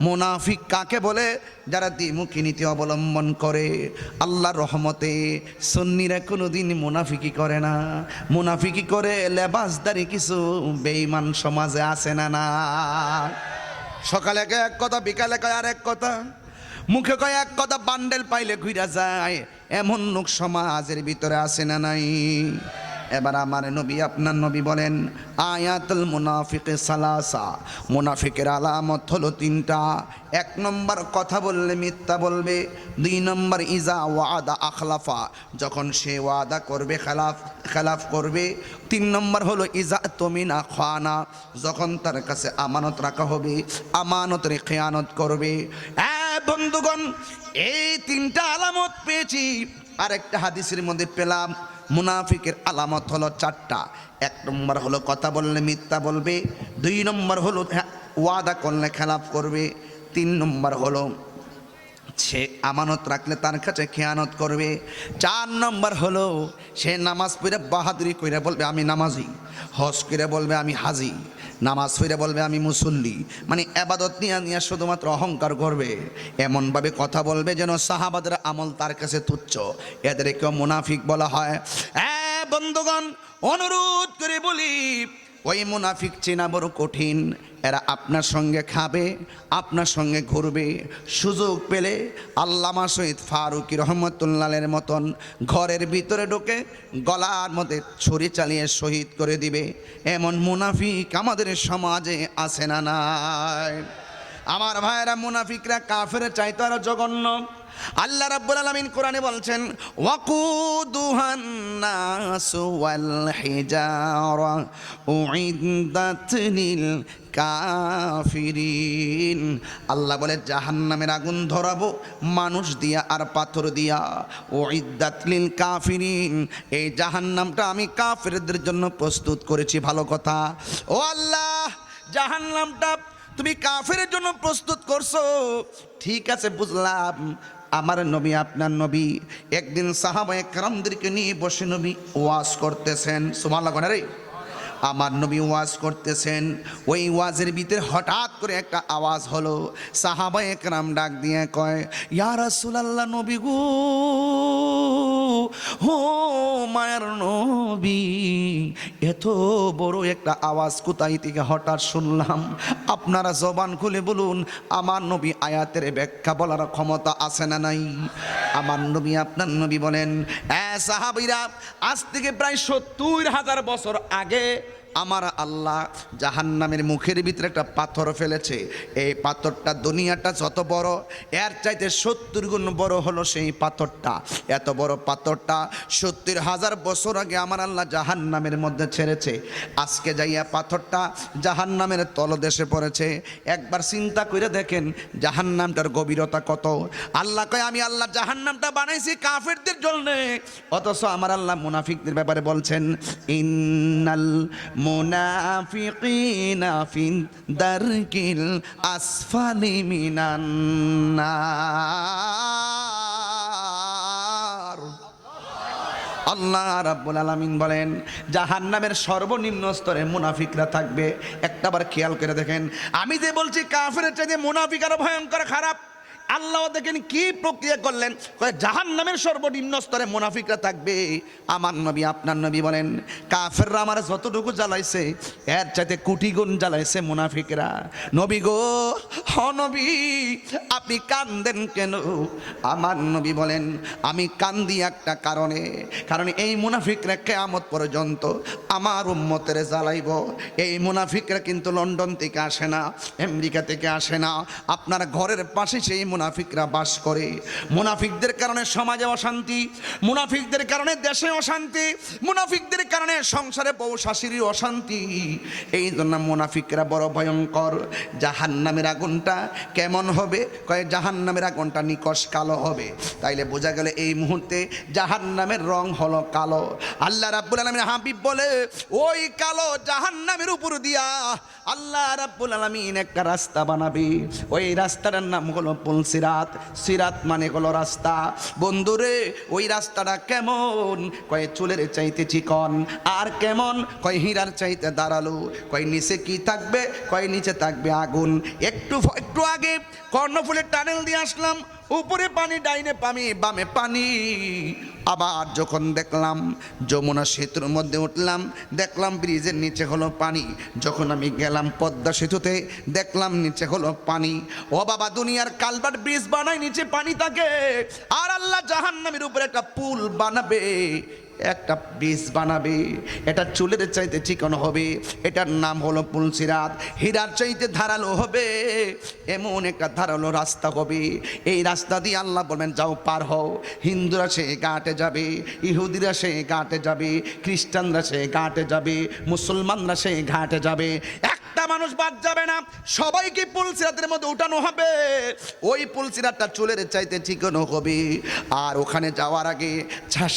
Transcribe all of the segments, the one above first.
মুনাফিক কাকে বলে? যারা দ্বিমুখী নীতি অবলম্বন করে। আল্লাহর রহমতে সুন্নিরা কোনোদিন মুনাফিকি করে না। মুনাফিকি করে লেবাসদারি কিছু বেঈমান সমাজে আছে না? না, সকালে কয় এক কথা, বিকালে কয় আর এক কথা, মুখে কয় এক কথা, বান্ডেল পাইলে ঘুরা যায়। এমন লোক সমাজের ভিতরে আছে না নাই? এবার আমার নবী আপনার নবী বলেন, আয়াতুল মুনাফিকে সালাসা, মুনাফিকের আলামত হলো তিনটা। এক নম্বর, কথা বললে মিথ্যা বলবে। দুই নম্বর, ইজা ওয়াদা আখলাফা, যখন সে ওয়াদা করবে খেলাফ করবে। তিন নম্বর হলো ইজা তুমিনা খানা, যখন তার কাছে আমানত রাখা হবে আমানতের খেয়ানত করবে। বন্ধুগণ, এই তিনটা আলামত পেয়েছি। আরেকটা হাদিসের মধ্যে পেলাম মুনাফিকের আলামত হলো চারটা। এক নম্বর হলো কথা বললে মিথ্যা বলবে। দুই নম্বর হলো ওয়াদা করলে খেলাফ করবে। তিন নম্বর হলো সে আমানত রাখলে তার কাছে খেয়ানত করবে। চার নম্বর হলো সে নামাজ পড়ে বাহাদুরি করে বলবে আমি নামাজি, হজ করে বলবে আমি হাজি, নামাজ পড়ে বলবে আমি মুসল্লি, মানে আবাদত নিয়ে শুধুমাত্র অহংকার করবে। এমনভাবে কথা বলবে যেন সাহাবাদের আমল তার কাছে তুচ্ছ। এদেরকেও মুনাফিক বলা হয়। বন্ধুগণ, অনুরোধ করে বলি, ওই মুনাফিক চেনা বড় কঠিন। এরা আপনার সঙ্গে খাবে, আপনার সঙ্গে ঘুরবে, সুযোগ পেলে আল্লামা শহীদ ফারুকী রহমতুল্লাহের মতন ঘরের ভিতরে ঢুকে গলার মধ্যে ছুরি চালিয়ে শহীদ করে দিবে। এমন মুনাফিক আমাদের সমাজে আছে না নাই? আমার ভাইয়েরা, মুনাফিকরা কাফের চাইতে আরো জঘন্য। আল্লাহ রাব্বুল আলামিন কোরআনে বলছেন, ওয়াকুদুহান নাসু ওয়াল হিজারা উইদ্দাত লিল কাফিরিন। আল্লাহ বলে জাহান্নামের আগুন ধরাবো মানুষ দিয়া আর পাথর দিয়া। উইদ্দাত লিল কাফিরিন, এই জাহান্নামটা আমি কাফেরদের জন্য প্রস্তুত করেছি। ভালো কথা। ও আল্লাহ, জাহান্নামটা তুমি কাফেরের জন্য প্রস্তুত করছো, ঠিক আছে বুঝলাম। আমার নবী আপনার নবী একদিন সাহাবায়ে কেরামদেরকে নিয়ে বসে নবী ওয়াজ করতেছেন। সুবহানাল্লাহ রে। আমার নবী ওয়াজ করতেছেন, ওই ওয়াজের ভিতরে হঠাৎ করে একটা আওয়াজ হলো। সাহাবায়ে কেরাম ডাক দিয়ে কয়, ইয়া রাসূলুল্লাহ, নবী গো, হো মায়ার নবী, এত বড় একটা আওয়াজ কোথায় থেকে হঠাৎ শুনলাম? আপনারা জবান খুলে বলুন, আমার নবী আয়াতের ব্যাখ্যা বলার ক্ষমতা আছে না নাই? আমার নবী আপনার নবী বলেন, সাহাবীরা, আজ থেকে প্রায় ৭০,০০০ বছর আগে আমার আল্লাহ জাহান্নামের মুখের ভিতরে একটা পাথর ফেলেছে। এই পাথরটা দুনিয়াটা যত বড়, এর চাইতে ৭০ গুণ বড় হলো সেই পাথরটা। এত বড় পাথরটা ৭০,০০০ বছর আগে আমার আল্লাহ জাহান্নামের মধ্যে ছেড়েছে। আজকে যাইয়া পাথরটা জাহান্নামের তলদেশে পড়েছে। একবার চিন্তা করে দেখেন জাহান্নামটার গভীরতা কত। আল্লাহ কয়, আমি আল্লাহ জাহান্নামটা বানাইছি কাফেরদের জন্য, অথচ আমার আল্লাহ মুনাফিকদের ব্যাপারে বলছেন, ইন্নাল মুনাফিকিনা ফিন দারকিল আসফালি মিনান নার। আল্লাহ রাব্বুল আলামিন বলেন, জাহান্নামের সর্বনিম্ন স্তরে মুনাফিকরা থাকবে। একটাবার খেয়াল করে দেখেন, আমি যে বলছি কাফেরের চাইতে মুনাফিক আরো ভয়ঙ্কর খারাপ। আল্লাহ দেখেন কি প্রক্রিয়া করলেন, জাহান্নামের সর্বনিম্ন স্তরে মুনাফিকরা থাকবে। আমার নবী আপনার নবী বলেন, কাফেররা আমার যতটুকু জ্বালাইছে এর চাইতে কোটি গুণ জ্বালাইছে মুনাফিকরা। নবী গো, হ নবী, আপনি কান্দেন কেন? আমার নবী বলেন, আমি কান্দি একটা কারণে, কারণ এই মুনাফিকরা কিয়ামত পর্যন্ত আমার উম্মতের জ্বালাইব। এই মুনাফিকরা কিন্তু লন্ডন থেকে আসে না, আমেরিকা থেকে আসে না, আপনার ঘরের পাশে সেই মুনাফিকরা বাস করে। মুনাফিকদের কারণে সমাজে অশান্তি, মুনাফিকদের কারণে দেশে অশান্তি, মুনাফিকদের কারণে সংসারে বউ শাশুড়ির অশান্তি। এই জন্য মুনাফিকরা বড় ভয়ঙ্কর। জাহান্নামের আগুনটা কেমন হবে? কয় জাহান্নামের আগুনটা নিকশ কালো হবে। তাইলে বোঝা গেল এই মুহূর্তে জাহান্নামের রং হলো কালো। আল্লাহ রাব্বুল আলামিন হাবিব বলে, ওই কালো জাহান্নামের উপর দিয়া আল্লাহ রাব্বুল আলামিন একটা রাস্তা বানাবে। ওই রাস্তাটার নাম হলো পুল সিরাত, সিরাত মানে হলো রাস্তা। বন্ধুরে ওই রাস্তাটা কেমন? কয় চুলের চাইতে চিকন। আর কেমন? কয় হীরার চাইতে দাঁড়ালো। কয় নিচে কি থাকবে? কয় নিচে থাকবে আগুন। একটু আগে কর্ণফুলের টানেল দিয়ে আসলাম, উপরে পানি, ডাইনে পানি, বামে পানি। আবার যখন দেখলাম যমুনা সেতুর মধ্যে উঠলাম, দেখলাম ব্রিজের নিচে হলো পানি। যখন আমি গেলাম পদ্মা সেতুতে, দেখলাম নিচে হলো পানি। ও বাবা, দুনিয়ার কালভার্ট ব্রিজ বানায়, নিচে পানি থাকে। আর আল্লাহ জাহান্নামের উপরে একটা পুল বানাবে, একটা ব্রিজ বানাবে। এটা চুলের চাইতে চিকন হবে, এটার নাম হলো পুলসিরাত। হীরার চাইতে ধারালো হবে, এমন একটা ধারালো রাস্তা হবে। এই রাস্তা দিয়ে আল্লাহ বলবেন যাও পার হও। হিন্দুরা সে ঘাটে যাবে, ইহুদিরা সে ঘাটে যাবে, খ্রিস্টানরা সে ঘাটে যাবে, মুসলমানরা সে ঘাটে যাবে। একটা মানুষ বাদ যাবে না, সবাইকে পুলসিরাতের মধ্যে উঠানো হবে। ওই পুলসিরাতটা চুলের চাইতে চিকন হবে। আর ওখানে যাওয়ার আগে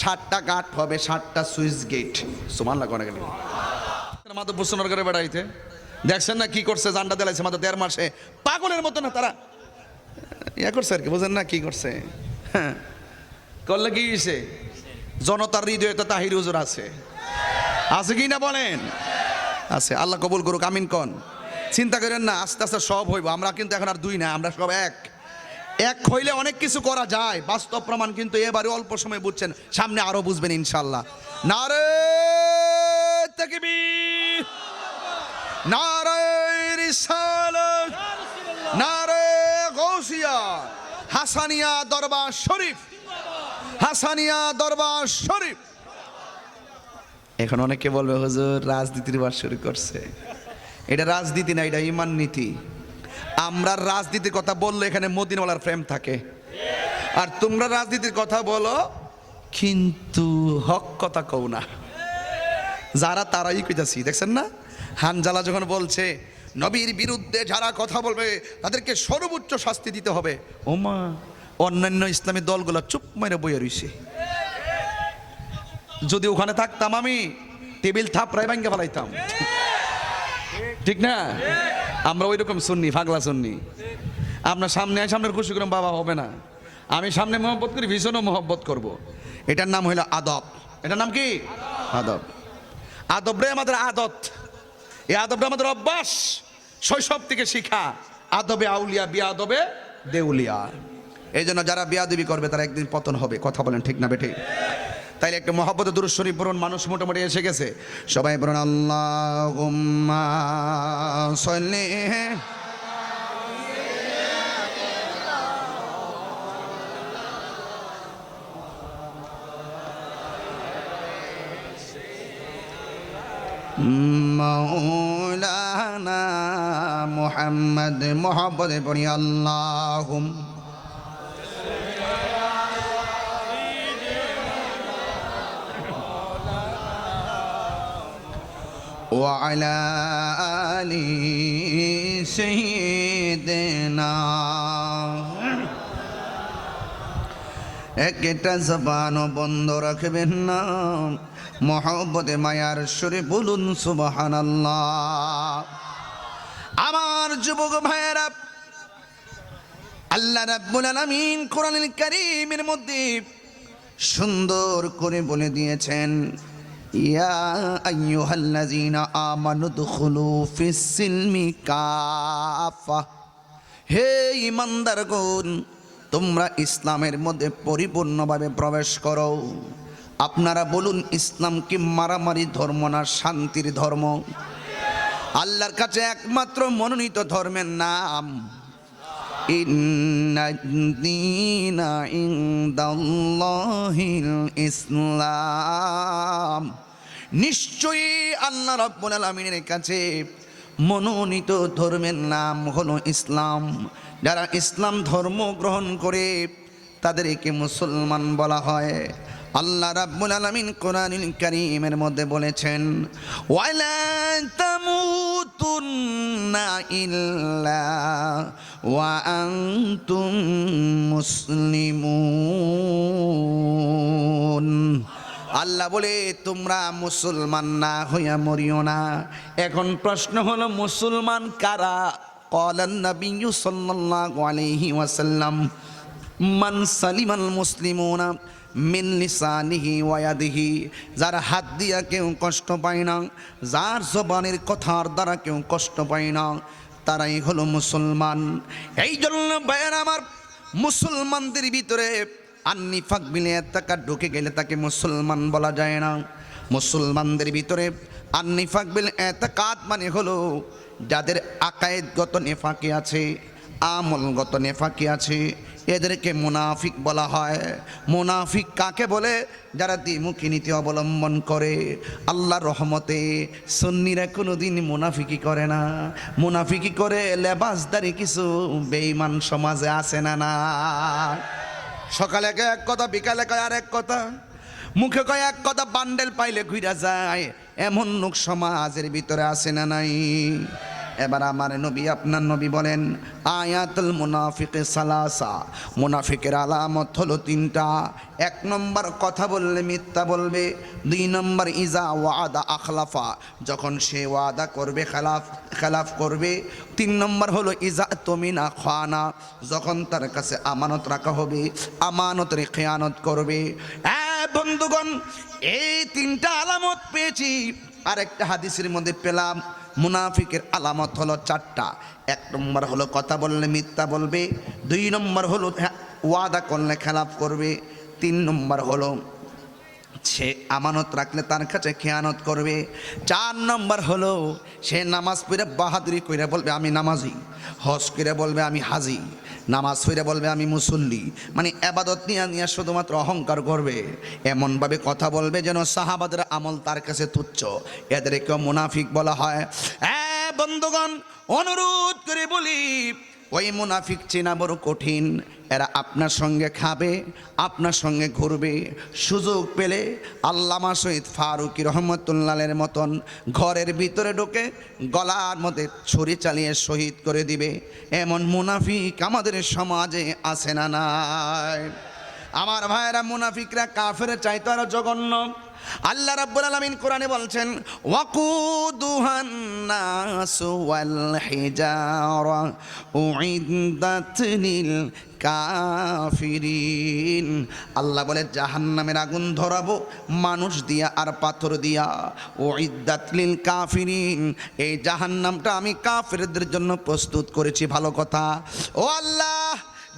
7টা ঘাট হবে, 7টা সুইচ গেট। সুবহানাল্লাহ কোন গেল মাধবপুর সোনারগাঁয়ে বেড়াইতে দেখছেন না কি করছে? জান্ডা দিলাইছে মাত্র 1.5 মাসে, পাগলের মতো না তারা ইয়া করছে আর কি, বুঝেন না কি করছে? হ্যাঁ, করলে কি হয়েছে? জনতার হৃদয়ে তো তাহির হুজুর আছে, আছে কি না বলেন? আছে। আল্লাহ কবুল করুক, আমিন কন। চিন্তা করেন না, আস্তে আস্তে সব হইব। আমরা কিন্তু এখন আর দুই না, আমরা সব এক। এক হইলে অনেক কিছু করা যায়, বাস্তব প্রমাণ কিন্তু এবারে অল্প সময় বুঝছেন, সামনে আরো বুঝবেন ইনশাআল্লাহ। নারে তাকবীর, নারে রিসালাত, নারে গাউসিয়া, হাসানিয়া দরবার শরীফ, হাসানিয়া দরবার শরীফ। এখন অনেকে বলবে হুজুর রাজনীতির বাস শুরু করছে। এটা রাজনীতি না, এটা ঈমান নীতি। আমরা রাজনীতির কথা বললে এখানে মদিনাওয়ালার প্রেম থাকে, আর তোমরা রাজনীতির কথা বলো কিন্তু হক কথা কও না। যারা তারাই কইতাছি, দেখছেন না? হানজালা যখন বলছে নবীর বিরুদ্ধে যারা কথা বলবে তাদেরকে সর্বোচ্চ শাস্তি দিতে হবে, ওমা অন্যান্য ইসলামী দলগুলো চুপ মেরে বইয়ে রইছে। যদি ওখানে থাকতাম আমি টেবিল থাপড়াই ভাঙ্গে ফেলাইতাম, ঠিক না? আমরা ওই রকম সুন্নি, পাগলা সুন্নি। আপনার সামনে সামনের খুশি করুন, বাবা হবে না। আমি সামনে মহব্বত করি, ভীষণও মহব্বত করব। এটার নাম হইল আদব। এটার নাম কি? আদব। আদবরে আমাদের আদত, এই আদবটা আমাদের অভ্যাস, শৈশব থেকে শিখা। আদবে আউলিয়া, বিয়াদবে দেউলিয়া। এই জন্য যারা বিয়াদবি করবে তারা একদিন পতন হবে। কথা বলেন ঠিক না বেঠে? তাইলে একটা মহব্বতে দুরূদ শরীফ পড়ুন, মানুষ মোটামুটি এসে গেছে। সবাই বলুন আল্লাহুম্মা সাল্লি। মাওলানা মুহাম্মদ, মহব্বতে পড়ি আল্লাহুম্মা وعلى آل سيدنا। একটা জবানও বন্ধ রাখবেন না, মহব্বতে মায়ার সুরে বলুন সুবহানাল্লাহ। আমার যুবক ভাইয়েরা, আল্লাহ রাব্বুল আলামিন কোরআনুল কারীমের মধ্যে সুন্দর করে বলে দিয়েছেন, ইয়া আইয়ুহাল্লাযীনা আমানু দুখুলু ফিস-সিলমি কাফা। হে ঈমানদারগণ, তোমরা ইসলামের মধ্যে পরিপূর্ণভাবে প্রবেশ করো। আপনারা বলুন, ইসলাম কি মারামারি ধর্ম না শান্তির ধর্ম? আল্লাহর কাছে একমাত্র মনোনীত ধর্মের নাম ইন্নাদ-দীনা ইনদাল্লাহিল ইসলাম। নিশ্চয়ই আল্লাহ রাব্বুল আলামিনের কাছে মনোনীত ধর্মের নাম হলো ইসলাম। যারা ইসলাম ধর্ম গ্রহণ করে তাদেরকে মুসলমান বলা হয়। আল্লাহ রাব্বুল আলামিন কোরআনুল কারীমের মধ্যে বলেছেন, ওয়ালা তামুতুন্না ইল্লা ওয়া আনতুম মুসলিমুন। আল্লাহ বলে তোমরা মুসলমান না হইয়া মরিও না। এখন প্রশ্ন হলো মুসলমান কারা? ক্বালান নাবিয়্যু সাল্লাল্লাহু আলাইহি ওয়াসাল্লাম মান সালিমাল মুসলিমুনা মিন লিসানিহি ওয়া ইয়াদিহি, যার হাত দিয়া কেউ কষ্ট পায় না, যার জবানের কথার দ্বারা কেউ কষ্ট পায় না, তারাই হলো মুসলমান। এই জন্য ভাইয়েরা আমার, মুসলমানদের ভিতরে আন্নিফাক বিল এতাকাদ ঢুকে গেলে তাকে মুসলমান বলা যায় না। মুসলমানদের ভিতরে আন্নিফাক বিল এতাকাদ মানে হলো যাদের আকায়েদগত নেফাকি আছে, আমলগত নেফাকি আছে, এদেরকে মুনাফিক বলা হয়। মুনাফিক কাকে বলে? যারা দ্বিমুখী নীতি অবলম্বন করে। আল্লাহর রহমতে সুন্নিরা কোনোদিন মুনাফিকি করে না। মুনাফিকি করে লেবাসদারি কিছু বেঈমান সমাজে আসে না। না, সকালে এক কথা, বিকালে কয় আর এক কথা, মুখে কয় এক কথা, বান্ডেল পাইলে ঘুরা যায়, এমন লোক সমাজের ভিতরে আসে না নাই? এবার আমার নবী আপনার নবী বলেন, আয়াতুল মুনাফিকে সালাসা, মুনাফিকের আলামত হলো তিনটা। এক নম্বর, কথা বললে মিথ্যা বলবে। দুই নম্বর, ইজা ওয়াদা আখলাফা, যখন সে ওয়াদা করবে খেলাফ করবে। তিন নম্বর হলো ইজা তুমিনা খানা, যখন তার কাছে আমানত রাখা হবে আমানতের খেয়ানত করবে। বন্ধুগণ, এই তিনটা আলামত পেয়েছি। আরেকটা হাদিসের মধ্যে পেলাম মুনাফিকের আলামত হলো চারটা। এক নম্বর হলো কথা বললে মিথ্যা বলবে। দুই নম্বর হলো ওয়াদা করলে খেলাফ করবে। তিন নম্বর হলো সে আমানত রাখলে তার কাছে খেয়ানত করবে। চার নম্বর হলো সে নামাজ পড়ে বাহাদুরি করে বলবে আমি নামাজি, হজ করে বলবে আমি হাজি, নামাজ পড়ে বলবে আমি মুসল্লি, মানে আবাদত নিয়ে শুধুমাত্র অহংকার করবে। এমনভাবে কথা বলবে যেন সাহাবাদের আমল তার কাছে তুচ্ছ। এদেরকেও মুনাফিক বলা হয়। বন্ধুগণ, অনুরোধ করে বলি, ওই মুনাফিক চেনা বড় কঠিন। এরা আপনার সঙ্গে খাবে, আপনার সঙ্গে ঘুরবে, সুযোগ পেলে আল্লামা শহীদ ফারুকী রহমতুল্লাহের মতন ঘরের ভিতরে ঢোকে গলার মধ্যে ছুরি চালিয়ে শহীদ করে দিবে। এমন মুনাফিক আমাদের সমাজে আছে না নাই? আমার ভাইয়েরা, মুনাফিকরা কাফের চাইতে আরো জঘন্য। আল্লাহ রাব্বুল আলামিন কোরআনে বলছেন, ওয়াকুদুহান নাসু ওয়াল হিজারা উইদ্দাত লিল কাফিরিন। আল্লাহ বলে জাহান্নামের আগুন ধরাবো মানুষ দিয়া আর পাথর দিয়া। উইদ্দাত লিল কাফিরিন, এই জাহান্নামটা আমি কাফেরদের জন্য প্রস্তুত করেছি। ভালো কথা। ও আল্লাহ,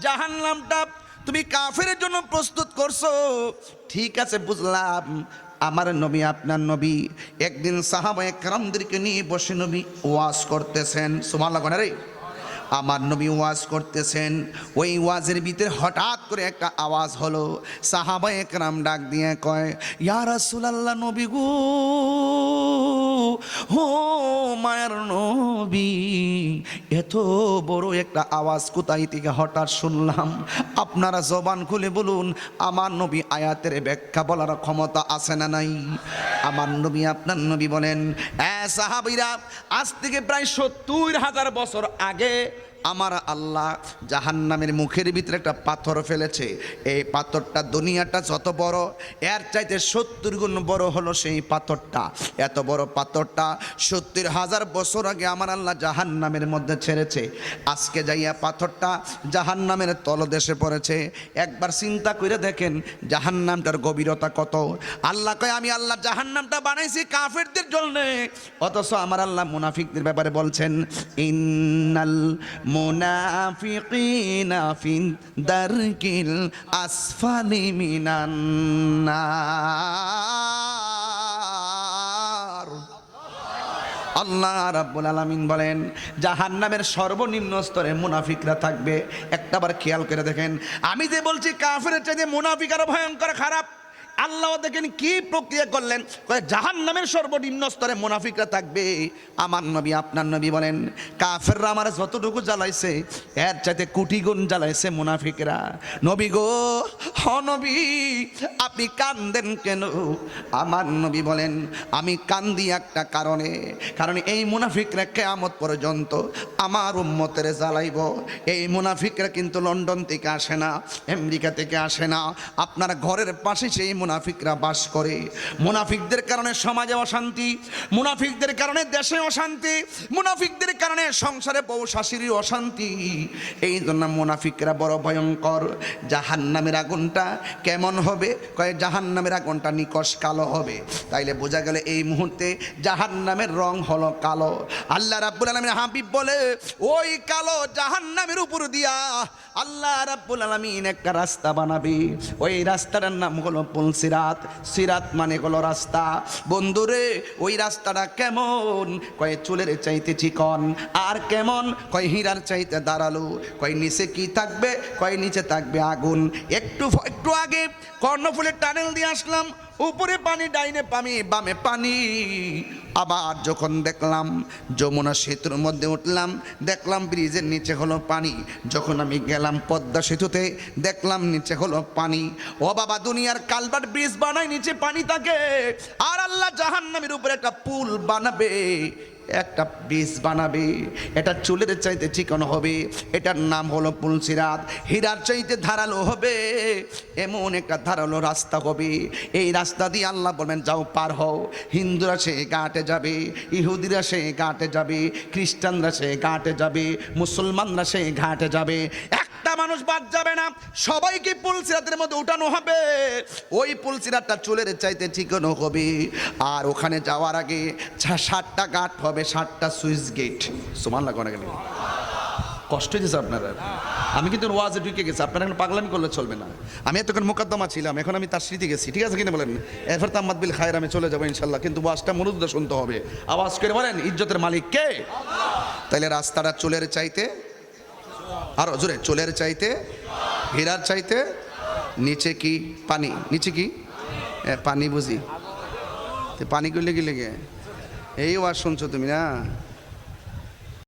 জাহান্নামটা তুমি কাফের জন্য প্রস্তুত করছো, ঠিক আছে বুঝলাম। আমার নবী আপনার নবী একদিন সাহাবায়ে কেরামদেরকে নিয়ে বসে নবী ওয়াজ করতেছেন। সুবহানাল্লাহ রে, আমার নবী ওয়াজ করতেছেন। ওই ওয়াজের ভিতরে হঠাৎ করে একটা আওয়াজ হলো। সাহাবায়ে কেরাম ডাক দিয়ে কয়, ইয়া রাসূলুল্লাহ, নবী গো, ও মায়ের নবী, এত বড় একটা আওয়াজ কোথায় থেকে হঠাৎ শুনলাম? আপনারা জবান খুলে বলুন, আমার নবী আয়াতের ব্যাখ্যা বলার ক্ষমতা আছে না নাই? আমার নবী আপনার নবী বলেন, সাহাবীরা, আজ থেকে প্রায় ৭০,০০০ বছর আগে আমার আল্লাহ জাহান্নামের মুখের ভিতরে একটা পাথর ফেলেছে। এই পাথরটা দুনিয়াটা যত বড়, এর চাইতে ৭০ গুণ বড় হলো সেই পাথরটা। এত বড় পাথরটা ৭০,০০০ বছর আগে আমার আল্লাহ জাহান্নামের মধ্যে ছেড়েছে। আজকে যাইয়া পাথরটা জাহান্নামের তলদেশে পড়েছে। একবার চিন্তা করে দেখেন জাহান্নামটার গভীরতা কত। আল্লাহ কয়, আমি আল্লাহ জাহান্নামটা বানাইছি কাফেরদের জন্য, অথচ আমার আল্লাহ মুনাফিকদের ব্যাপারে বলছেন, ইন্নাল মুনাফিকিনা ফিন দারকিল আসফালি মিনান নার। আল্লাহ রাব্বুল আলামিন বলেন, জাহান্নামের সর্বনিম্ন স্তরে মুনাফিকরা থাকবে। একটাবার খেয়াল করে দেখেন, আমি যে বলছি কাফেরের চাইতে মুনাফিক আরো ভয়ঙ্কর খারাপ। আল্লাহ দেখেন কি প্রক্রিয়া করলেন, জাহান্নামের সর্বনিম্ন স্তরে মুনাফিকরা থাকবে। আমার নবী আপনার নবী বলেন, কাফেররা আমার যতটুকু জ্বালাইছে এর চাইতে কোটি গুণ জ্বালাইছে মুনাফিকরা। নবী গো, হ নবী, আপনি কান্দেন কেন? আমার নবী বলেন, আমি কান্দি একটা কারণে, কারণ এই মুনাফিকরা কিয়ামত পর্যন্ত আমার উম্মতের জ্বালাইব। এই মুনাফিকরা কিন্তু লন্ডন থেকে আসে না, আমেরিকা থেকে আসে না, আপনার ঘরের পাশে সেই মুনাফিকরা বাস করে। মুনাফিকদের কারণে সমাজে অশান্তি, মুনাফিকদের কারণে দেশে অশান্তি, মুনাফিকদের কারণে সংসারে বউ শাশুড়ির অশান্তি। এই জন্য মুনাফিকরা বড় ভয়ঙ্কর। জাহান্নামের আগুনটা কেমন হবে? কয় জাহান্নামের আগুনটা নিকষ কালো হবে। তাইলে বোঝা গেল এই মুহূর্তে জাহান্নামের রং হলো কালো। আল্লাহ রাব্বুল আলামিন হাবিব বলে ওই কালো জাহান্নামের উপর দিয়া আল্লাহ রাব্বুল আলামিন একটা রাস্তা বানাবে। ওই রাস্তাটার নাম হলো পুলসিরাত। সিরাত মানে হলো রাস্তা। বন্ধুরে ওই রাস্তাটা কেমন? কয় চুলের চাইতে চিকন। আর কেমন? কয় হীরার চাইতে দাঁড়ালো। কয় নিচে কি থাকবে? কয় নিচে থাকবে আগুন। একটু আগে কর্ণফুলের টানেল দিয়ে আসলাম, উপরে পানি, ডাইনে পানি, বামে পানি। আবার যখন দেখলাম যমুনা সেতুর মধ্যে উঠলাম, দেখলাম ব্রিজের নিচে হলো পানি। যখন আমি গেলাম পদ্মা সেতুতে, দেখলাম নিচে হলো পানি। ও বাবা, দুনিয়ার কালভার্ট ব্রিজ বানায়, নিচে পানি থাকে। আর আল্লাহ জাহান্নামের উপরে একটা পুল বানাবে, একটা ব্রিজ বানাবে। এটা চুলের চাইতে চিকন হবে। এটার নাম হলো পুলসিরাত। হীরার চাইতে ধারালো হবে। এমন একটা ধারালো রাস্তা হবে। এই রাস্তা দিয়ে আল্লাহ বলবেন যাও পার হও। হিন্দুরা সে ঘাটে যাবে, ইহুদিরা সে ঘাটে যাবে, খ্রিস্টানরা সে ঘাটে যাবে, মুসলমানরা সে ঘাটে যাবে। একটা মানুষ বাদ যাবে না, সবাইকে পুলসিরাতের মধ্যে উঠানো হবে। ওই পুলসিরাতটা চুলের চাইতে চিকন হবে। আর ওখানে যাওয়ার আগে 7টা ঘাট হবে, 7টা সুইচ গেট। সুবহানাল্লাহ কোন গেলে কষ্ট হয়েছে আপনারা? আমি কিন্তু ওয়াজে ঢুকে গেছি, আপনারা এখন পাগলামি করলে চলবে না। আমি এতক্ষণ মোকদ্দমা ছিলাম, এখন আমি তার স্মৃতি গেছি, ঠিক আছে কিনা বলেন? এরপর তাম্মাদ বিল খায়ের আমি চলে যাবো ইনশাল্লাহ। কিন্তু ওয়াজটা মনোযোগ দিয়ে শুনতে হবে। আওয়াজ করে বলেন ইজ্জতের মালিক কে? তাইলে রাস্তাটা চুলের চাইতে, আরো জোরে, চুলের চাইতে, হীরার চাইতে। নিচে কি? পানি। নিচে কি? পানি বুঝি। পানি করলে কি লেগে এই ওয়াজ শুনছো তুমি না?